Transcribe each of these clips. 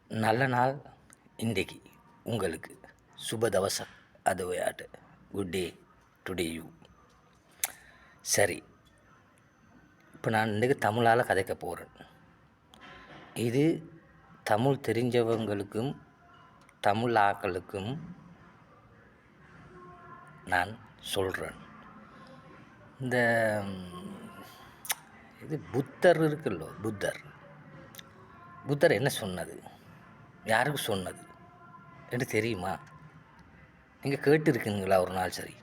நல்ல நாள் இன்றைக்கு உங்களுக்கு சுப தவசம் அதுவையாட்டு குட் டே டுடே யூ. சரி, இப்போ நான் இன்றைக்கு தமிழால் கதைக்க போகிறேன். இது தமிழ் தெரிஞ்சவங்களுக்கும் தமிழ் ஆக்களுக்கும் நான் சொல்கிறேன். இந்த இது புத்தர் இருக்குல்லோ, புத்தர் என்ன சொன்னது, யாருக்கு சொன்னது என்று தெரியுமா? நீங்கள் கேட்டுருக்குங்களா ஒரு நாள்? சரி,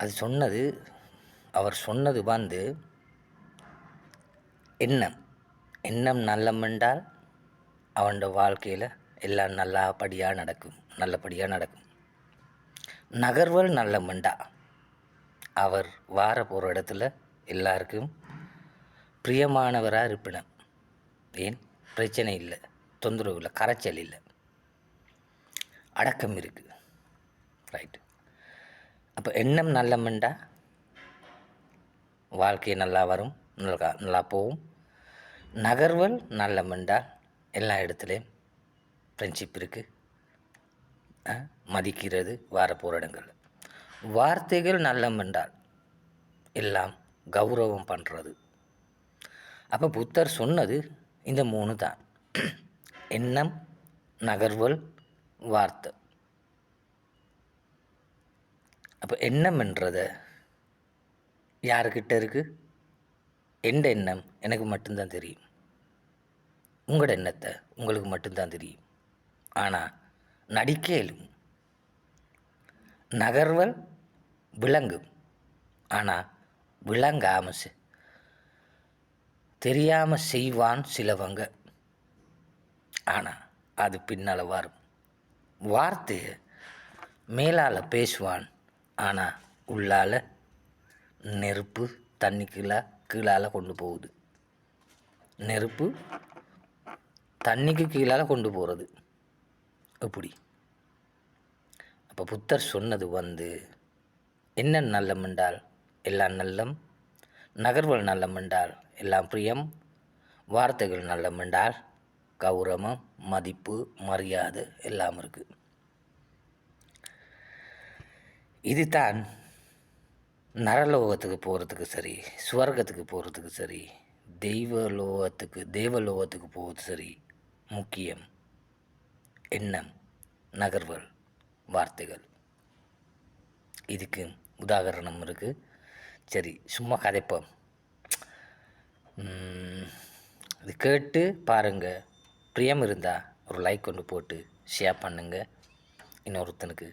அது சொன்னது, அவர் சொன்னது எண்ணம் நல்லமென்றால் அவனோட வாழ்க்கையில் எல்லாம் நல்லபடியாக நடக்கும். நகர்வல் நல்லமெண்டா அவர் வார போகிற இடத்துல எல்லாருக்கும் பிரியமானவராக இருப்பினம். ஏன் பிரச்சனை இல்லை, தொந்தரவு இல்லை, கரைச்சல் இல்லை, அடக்கம் இருக்குது. ரைட்டு. அப்போ எண்ணம் நல்லமெண்டா வாழ்க்கை நல்லா வரும், நல்லா போகும். நகர்வல் நல்லமெண்டா எல்லா இடத்துலையும் ஃப்ரெண்ட்ஷிப் இருக்குது, மதிக்கிறது வார போகிற இடங்கள். வார்த்தைகள் நல்லமென்றால் எல்லாம் கௌரவம் பண்ணுறது. அப்போ புத்தர் சொன்னது இந்த 3 தான்: எண்ணம், நகர்வல், வார்த்தை. அப்போ எண்ணம் என்றதை யாருக்கிட்ட இருக்குது? எந்த எண்ணம் எனக்கு மட்டும்தான் தெரியும், உங்களோட எண்ணத்தை உங்களுக்கு மட்டும்தான் தெரியும். ஆனால் நடிக்கலும். நகர்வல் விளங்கும், ஆனால் விளங்காமல் தெரியாமல் செய்வான் சிலவங்க, ஆனால் அது பின்னால் வரும். வார்த்தையை மேலால் பேசுவான், ஆனால் உள்ளால் நெருப்பு தண்ணிக்குள்ளே கீழால் கொண்டு போகுது. நெருப்பு தண்ணிக்கு கீழால் கொண்டு போகிறது எப்படி? அப்போ புத்தர் சொன்னது என்ன நல்லமென்றால் எல்லாம் நல்லம், நகர்வல் நல்லமென்றால் எல்லாம் பிரியம், வார்த்தைகள் நல்லமென்றால் கௌரவம், மதிப்பு, மரியாதை எல்லாம் இருக்குது. இதுதான் நரலோகத்துக்கு போகிறதுக்கு சரி, சுவர்க்கத்துக்கு போகிறதுக்கு சரி, தேவலோகத்துக்கு போகிறது சரி, முக்கியம் எண்ணம், நகர்வல், வார்த்தைகள். இதுக்கு உதாரணம் இருக்குது. சரி, சும்மா கதைப்போம். இது கேட்டு பாருங்கள். பிரியம் இருந்தால் ஒரு லைக் கொண்டு போட்டு ஷேர் பண்ணுங்கள், இன்னொருத்தனுக்கு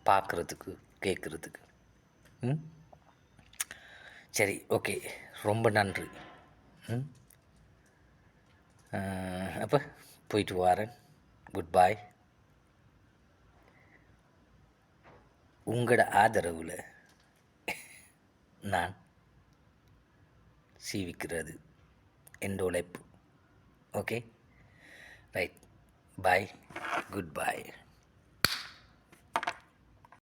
பார்க்குறதுக்கு கேட்குறதுக்கு. சரி, ஓகே, ரொம்ப நன்றி. அப்போ போயிட்டு வரேன். Good bye. உங்களோட ஆதரவில் நான் சீவிக்கிறது என்ற உழைப்பு. Okay, right. பாய், குட் பாய்.